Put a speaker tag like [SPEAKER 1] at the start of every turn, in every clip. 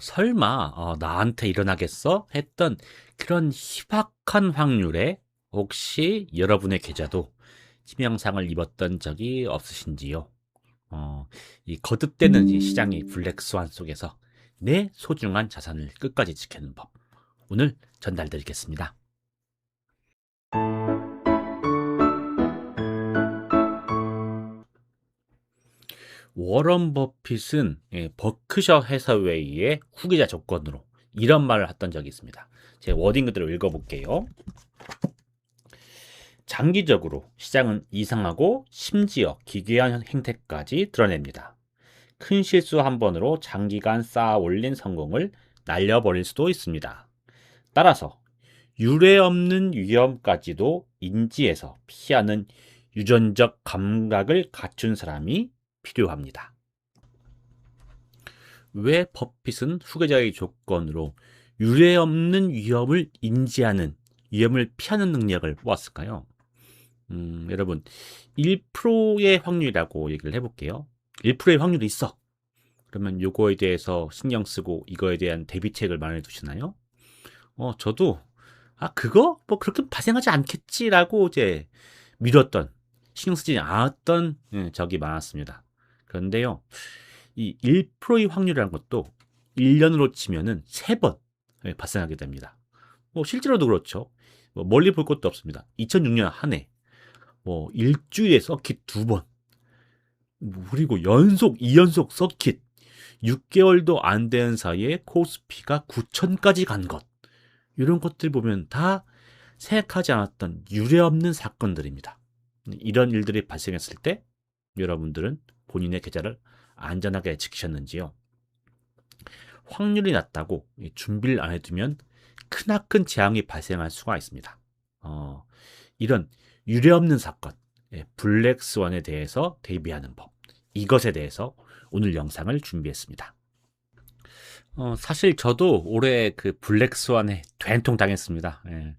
[SPEAKER 1] 설마 나한테 일어나겠어? 했던 그런 희박한 확률에 혹시 여러분의 계좌도 치명상을 입었던 적이 없으신지요? 이 거듭되는 이 시장의 블랙스완 속에서 내 소중한 자산을 끝까지 지키는 법. 오늘 전달드리겠습니다. 워런 버핏은 버크셔 해서웨이의 후계자 조건으로 이런 말을 했던 적이 있습니다. 제 워딩 그대로 읽어볼게요. 장기적으로 시장은 이상하고 심지어 기괴한 행태까지 드러냅니다. 큰 실수 한 번으로 장기간 쌓아 올린 성공을 날려버릴 수도 있습니다. 따라서 유례 없는 위험까지도 인지해서 피하는 유전적 감각을 갖춘 사람이 필요합니다. 왜 버핏은 후계자의 조건으로 유례 없는 위험을 인지하는, 위험을 피하는 능력을 뽑았을까요? 여러분, 1%의 확률이라고 얘기를 해볼게요. 1%의 확률이 있어. 그러면 요거에 대해서 신경 쓰고 이거에 대한 대비책을 마련해 두시나요? 저도 그거 뭐 그렇게 발생하지 않겠지라고 이제 미뤘던, 신경 쓰지 않았던 적이 많았습니다. 그런데요, 이 1%의 확률이라는 것도 1년으로 치면은 3번 발생하게 됩니다. 뭐 실제로도 그렇죠. 뭐 멀리 볼 것도 없습니다. 2006년 한 해, 뭐 일주일에 서킷 2번, 그리고 연속 2연속 서킷 6개월도 안 되는 사이에 코스피가 9천까지 간 것. 이런 것들 보면 다 생각하지 않았던 유례없는 사건들입니다. 이런 일들이 발생했을 때 여러분들은 본인의 계좌를 안전하게 지키셨는지요? 확률이 낮다고 준비를 안 해두면 크나큰 재앙이 발생할 수가 있습니다. 이런 유례없는 사건, 블랙스완에 대해서 대비하는 법, 이것에 대해서 오늘 영상을 준비했습니다. 사실 저도 올해 그 블랙스완에 된통 당했습니다. 예.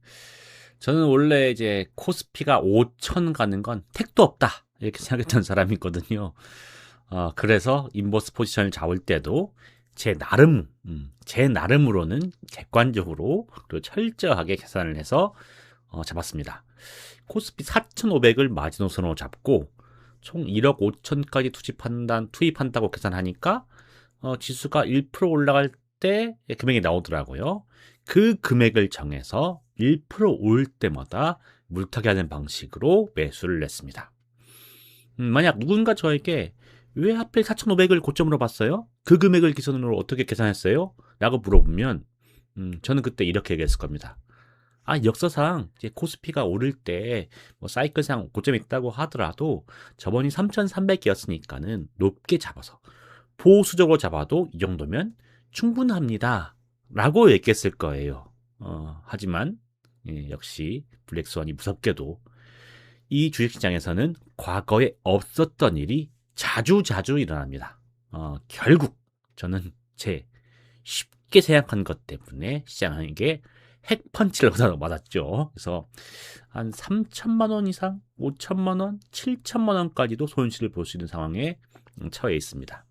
[SPEAKER 1] 저는 원래 이제 코스피가 5천 가는 건 택도 없다 이렇게 생각했던 사람이거든요. 그래서 인버스 포지션을 잡을 때도 제 나름으로는 객관적으로 그리고 철저하게 계산을 해서 잡았습니다. 코스피 4,500을 마지노선으로 잡고 총 1억 5천까지 투입한다고 계산하니까 지수가 1% 올라갈 때 금액이 나오더라고요. 그 금액을 정해서 1%올 때마다 물타기 하는 방식으로 매수를 냈습니다. 만약 누군가 저에게 왜 하필 4,500을 고점으로 봤어요? 그 금액을 기준으로 어떻게 계산했어요? 라고 물어보면 저는 그때 이렇게 얘기했을 겁니다. 역사상 이제 코스피가 오를 때 뭐 사이클상 고점이 있다고 하더라도 저번이 3,300이었으니까는 높게 잡아서 보수적으로 잡아도 이 정도면 충분합니다. 라고 얘기했을 거예요. 하지만 역시 블랙스완이 무섭게도 이 주식시장에서는 과거에 없었던 일이 자주자주 일어납니다. 결국 저는 제 쉽게 생각한 것 때문에 시장에게 핵펀치를 맞았죠. 그래서 한 3천만 원 이상, 5천만 원, 7천만 원까지도 손실을 볼 수 있는 상황에 처해 있습니다.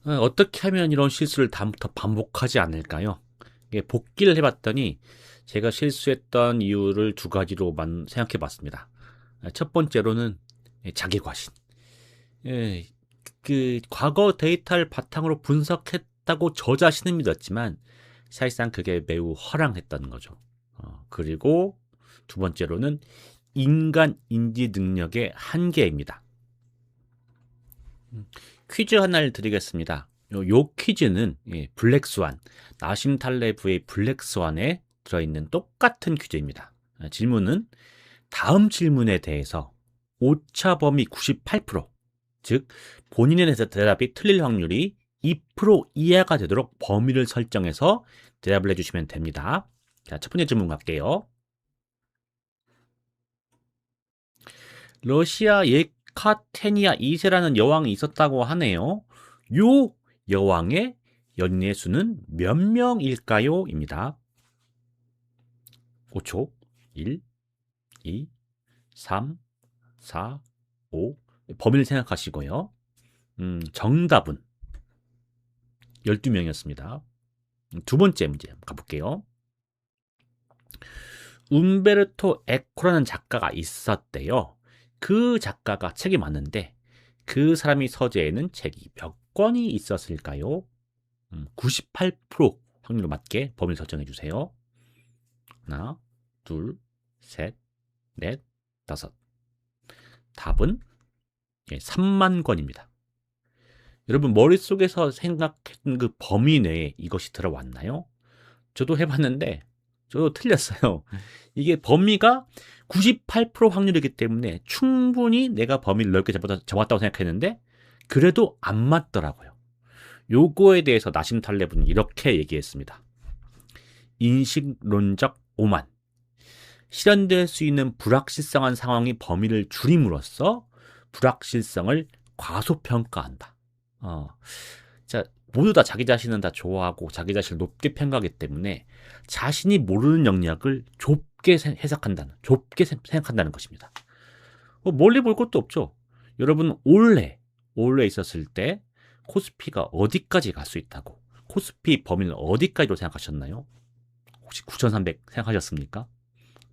[SPEAKER 1] 어떻게 하면 이런 실수를 다음부터 반복하지 않을까요? 복기를 해봤더니 제가 실수했던 이유를 두 가지로만 생각해 봤습니다. 첫 번째로는 자기 과신. 그 과거 데이터를 바탕으로 분석했다고 저 자신은 믿었지만 사실상 그게 매우 허랑했던 거죠. 그리고 두 번째로는 인간 인지 능력의 한계입니다. 퀴즈 하나를 드리겠습니다. 요 퀴즈는 블랙스완, 나심 탈레브의 블랙스완에 들어있는 똑같은 퀴즈입니다. 질문은 다음 질문에 대해서 오차 범위 98%, 즉 본인의 대답이 틀릴 확률이 2% 이하가 되도록 범위를 설정해서 대답을 해주시면 됩니다. 자, 첫 번째 질문 갈게요. 러시아 예카테니아 2세라는 여왕이 있었다고 하네요. 요 여왕의 연인의 수는 몇 명일까요? 입니다. 5초. 1, 2, 3, 4, 5. 범위를 생각하시고요. 정답은 12명이었습니다. 두 번째 문제 가볼게요. 움베르토 에코라는 작가가 있었대요. 그 작가가 책이 많은데 그 사람이 서재에는 책이 몇 권이 있었을까요? 98% 확률로 맞게 범위를 설정해 주세요. 하나, 둘, 셋, 넷, 다섯. 답은 3만 권입니다. 여러분 머릿속에서 생각했던 그 범위 내에 이것이 들어왔나요? 저도 해봤는데 저도 틀렸어요. 이게 범위가 98% 확률이기 때문에 충분히 내가 범위를 넓게 잡았다고 생각했는데 그래도 안 맞더라고요. 요거에 대해서 나심 탈레브는 이렇게 얘기했습니다. 인식론적 오만. 실현될 수 있는 불확실성한 상황이 범위를 줄임으로써 불확실성을 과소평가한다. 자, 모두 다 자기 자신은 다 좋아하고 자기 자신을 높게 평가하기 때문에 자신이 모르는 영역을 좁게 좁게 생각한다는 것입니다. 멀리 볼 것도 없죠. 여러분 올해 있었을 때 코스피가 어디까지 갈 수 있다고, 코스피 범위는 어디까지로 생각하셨나요? 혹시 9,300 생각하셨습니까?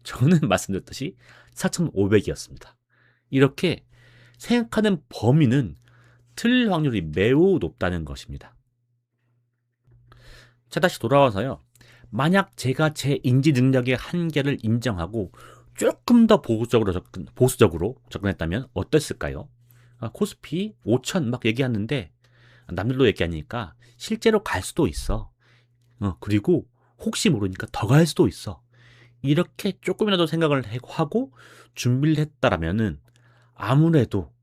[SPEAKER 1] 저는 말씀드렸듯이 4,500이었습니다. 이렇게 생각하는 범위는 틀릴 확률이 매우 높다는 것입니다. 자, 다시 돌아와서요. 만약 제가 제 인지 능력의 한계를 인정하고 조금 더 보수적으로 접근했다면 어땠을까요? 코스피 5,000 막 얘기하는데 남들도 얘기하니까 실제로 갈 수도 있어. 그리고 혹시 모르니까 더 갈 수도 있어. 이렇게 조금이라도 생각을 하고 준비를 했다라면은 아무래도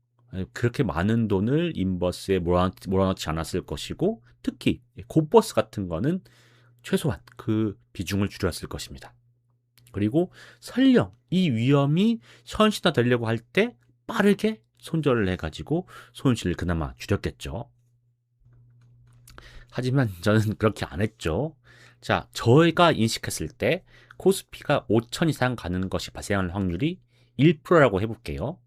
[SPEAKER 1] 그렇게 많은 돈을 인버스에 몰아넣지 않았을 것이고 특히 고버스 같은 거는 최소한 그 비중을 줄였을 것입니다. 그리고 설령 이 위험이 현실화되려고 할 때 빠르게 손절을 해가지고 손실을 그나마 줄였겠죠. 하지만 저는 그렇게 안 했죠. 자, 저희가 인식했을 때 코스피가 5,000 이상 가는 것이 발생할 확률이 1%라고 해볼게요.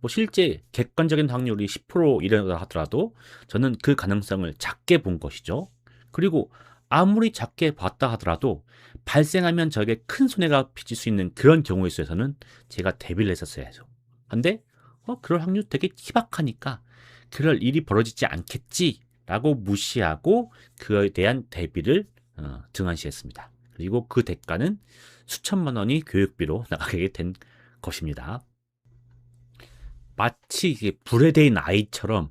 [SPEAKER 1] 실제 객관적인 확률이 10% 이래라 하더라도 저는 그 가능성을 작게 본 것이죠. 그리고 아무리 작게 봤다 하더라도 발생하면 저에게 큰 손해가 빚을 수 있는 그런 경우에 있어서는 제가 대비를 했었어야죠. 근데 그럴 확률 되게 희박하니까 그럴 일이 벌어지지 않겠지라고 무시하고 그에 대한 대비를 등한시했습니다. 그리고 그 대가는 수천만 원이 교육비로 나가게 된 것입니다. 마치 이게 불에 대인 아이처럼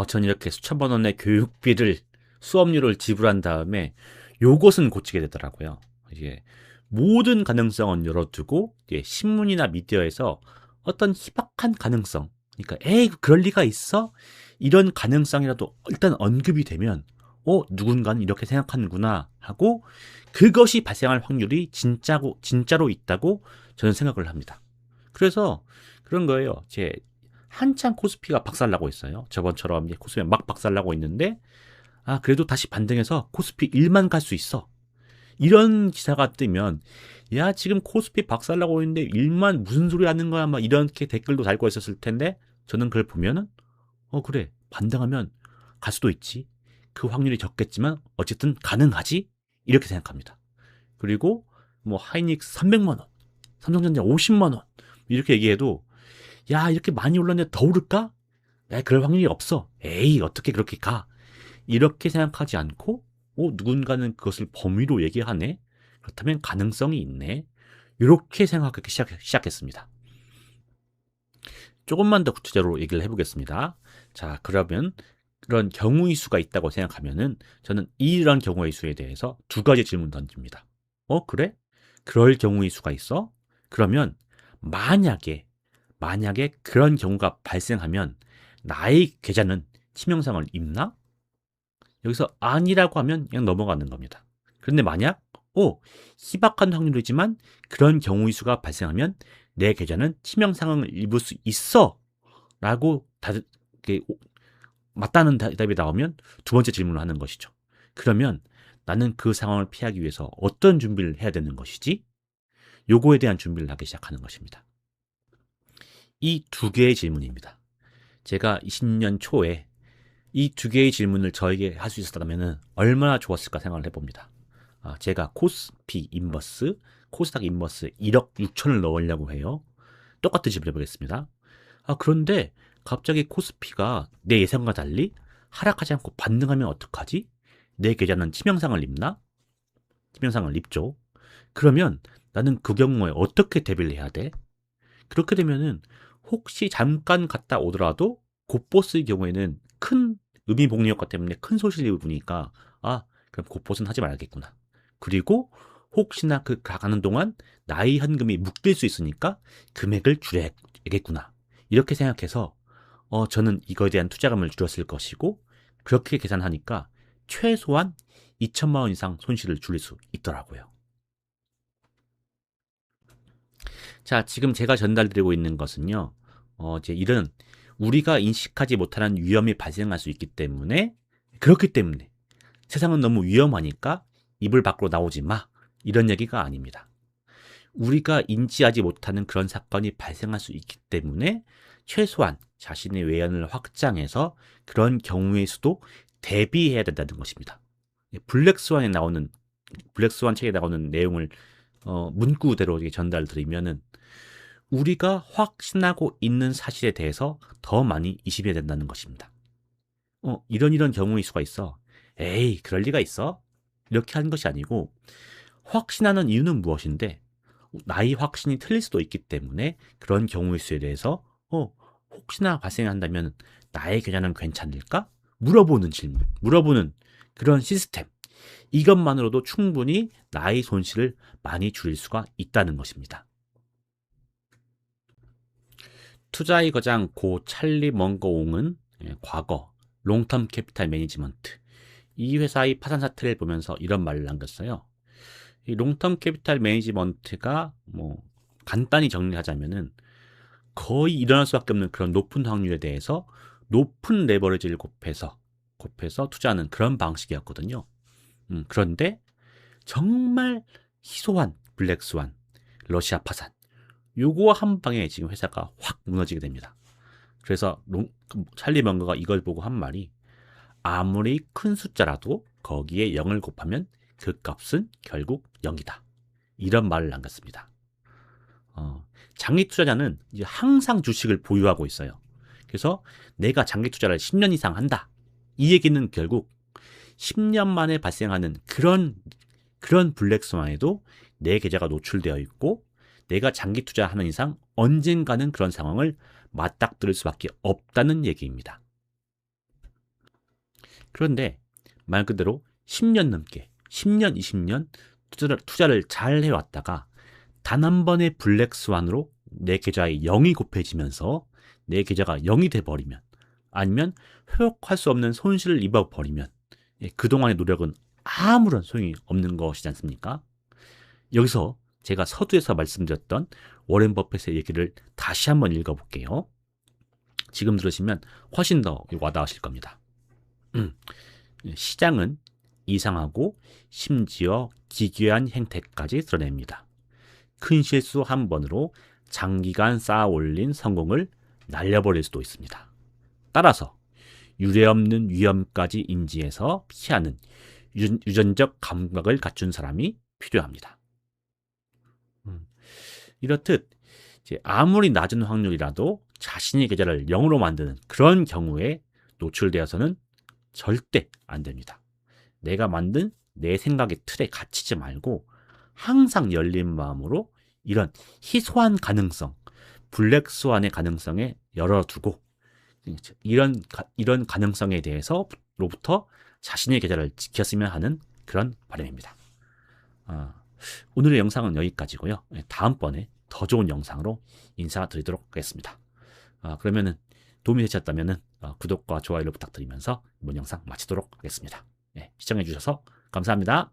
[SPEAKER 1] 전 이렇게 수천만 원의 교육비를 수업료를 지불한 다음에 요것은 고치게 되더라고요. 이게 모든 가능성은 열어두고 신문이나 미디어에서 어떤 희박한 가능성, 그러니까 에이 그럴 리가 있어? 이런 가능성이라도 일단 언급이 되면 누군가는 이렇게 생각하는구나 하고 그것이 발생할 확률이 진짜로 있다고 저는 생각을 합니다. 그래서 그런 거예요. 한참 코스피가 박살나고 있어요. 저번처럼 코스피가 막 박살나고 있는데 그래도 다시 반등해서 코스피 1만 갈 수 있어. 이런 기사가 뜨면 야 지금 코스피 박살나고 있는데 1만 무슨 소리 하는 거야 막 이렇게 댓글도 달고 있었을 텐데 저는 그걸 보면은 그래 반등하면 갈 수도 있지. 그 확률이 적겠지만 어쨌든 가능하지 이렇게 생각합니다. 그리고 하이닉스 300만 원, 삼성전자 50만 원 이렇게 얘기해도 야 이렇게 많이 올랐는데 더 오를까? 그럴 확률이 없어. 에이 어떻게 그렇게 가? 이렇게 생각하지 않고 누군가는 그것을 범위로 얘기하네. 그렇다면 가능성이 있네. 이렇게 생각하기 시작했습니다. 조금만 더 구체적으로 얘기를 해보겠습니다. 자, 그러면 그런 경우의 수가 있다고 생각하면은 저는 이런 경우의 수에 대해서 두 가지 질문 던집니다. 그래? 그럴 경우의 수가 있어? 그러면 만약에 그런 경우가 발생하면 나의 계좌는 치명상을 입나? 여기서 아니라고 하면 그냥 넘어가는 겁니다. 그런데 만약 희박한 확률이지만 그런 경우의 수가 발생하면 내 계좌는 치명상을 입을 수 있어 라고 맞다는 대답이 나오면 두 번째 질문을 하는 것이죠. 그러면 나는 그 상황을 피하기 위해서 어떤 준비를 해야 되는 것이지? 요거에 대한 준비를 하기 시작하는 것입니다. 이 두 개의 질문입니다. 제가 20년 초에 이 두 개의 질문을 저에게 할 수 있었다면 얼마나 좋았을까 생각을 해봅니다. 제가 코스피 인버스, 코스닥 인버스 1억 6천을 넣으려고 해요. 똑같은 질문 해보겠습니다. 그런데 갑자기 코스피가 내 예상과 달리 하락하지 않고 반등하면 어떡하지? 내 계좌는 치명상을 입나? 치명상을 입죠. 그러면 나는 그 경우에 어떻게 대비를 해야 돼? 그렇게 되면은 혹시 잠깐 갔다 오더라도 곧보스의 경우에는 큰 의미복리 효과 때문에 큰 손실이 입으니까 그럼 곧보스는 하지 말겠구나. 그리고 혹시나 그 가는 동안 나의 현금이 묶일 수 있으니까 금액을 줄여야겠구나. 이렇게 생각해서 저는 이거에 대한 투자금을 줄였을 것이고 그렇게 계산하니까 최소한 2천만 원 이상 손실을 줄일 수 있더라고요. 자, 지금 제가 전달드리고 있는 것은요. 이제 이런 우리가 인식하지 못하는 위험이 발생할 수 있기 때문에 그렇기 때문에 세상은 너무 위험하니까 이불 밖으로 나오지 마. 이런 얘기가 아닙니다. 우리가 인지하지 못하는 그런 사건이 발생할 수 있기 때문에 최소한 자신의 외연을 확장해서 그런 경우의 수도 대비해야 된다는 것입니다. 블랙스완 책에 나오는 내용을 문구대로 전달드리면은 우리가 확신하고 있는 사실에 대해서 더 많이 의심해야 된다는 것입니다. 이런 경우의 수가 있어. 에이, 그럴 리가 있어? 이렇게 하는 것이 아니고 확신하는 이유는 무엇인데 나의 확신이 틀릴 수도 있기 때문에 그런 경우의 수에 대해서 혹시나 발생한다면 나의 계좌는 괜찮을까? 물어보는 질문, 물어보는 그런 시스템. 이것만으로도 충분히 나의 손실을 많이 줄일 수가 있다는 것입니다. 투자의 거장 고 찰리 먼거옹은 과거 롱텀 캐피탈 매니지먼트 이 회사의 파산 사태를 보면서 이런 말을 남겼어요. 이 롱텀 캐피탈 매니지먼트가 간단히 정리하자면은 거의 일어날 수밖에 없는 그런 높은 확률에 대해서 높은 레버리지를 곱해서 투자하는 그런 방식이었거든요. 그런데 정말 희소한 블랙스완, 러시아 파산, 요거 한 방에 지금 회사가 확 무너지게 됩니다. 그래서 찰리 먼거가 이걸 보고 한 말이 아무리 큰 숫자라도 거기에 0을 곱하면 그 값은 결국 0이다. 이런 말을 남겼습니다. 장기 투자자는 이제 항상 주식을 보유하고 있어요. 그래서 내가 장기 투자를 10년 이상 한다. 이 얘기는 결국 10년 만에 발생하는 그런 블랙스완에도 내 계좌가 노출되어 있고 내가 장기 투자하는 이상 언젠가는 그런 상황을 맞닥뜨릴 수밖에 없다는 얘기입니다. 그런데 말 그대로 10년 넘게 10년, 20년 투자를 잘 해왔다가 단 한 번의 블랙스완으로 내 계좌에 0이 곱해지면서 내 계좌가 0이 돼버리면 아니면 회복할 수 없는 손실을 입어버리면 그동안의 노력은 아무런 소용이 없는 것이지 않습니까? 여기서 제가 서두에서 말씀드렸던 워렌 버핏의 얘기를 다시 한번 읽어볼게요. 지금 들으시면 훨씬 더 와닿으실 겁니다. 시장은 이상하고 심지어 기괴한 행태까지 드러냅니다. 큰 실수 한 번으로 장기간 쌓아 올린 성공을 날려버릴 수도 있습니다. 따라서 유례없는 위험까지 인지해서 피하는 유전적 감각을 갖춘 사람이 필요합니다. 이렇듯 아무리 낮은 확률이라도 자신의 계좌를 0으로 만드는 그런 경우에 노출되어서는 절대 안 됩니다. 내가 만든 내 생각의 틀에 갇히지 말고 항상 열린 마음으로 이런 희소한 가능성, 블랙스완의 가능성에 열어두고 이런 가능성에 대해서로부터 자신의 계좌를 지켰으면 하는 그런 바람입니다. 오늘의 영상은 여기까지고요. 다음번에 더 좋은 영상으로 인사드리도록 하겠습니다. 그러면은 도움이 되셨다면 구독과 좋아요를 부탁드리면서 이번 영상 마치도록 하겠습니다. 시청해주셔서 감사합니다.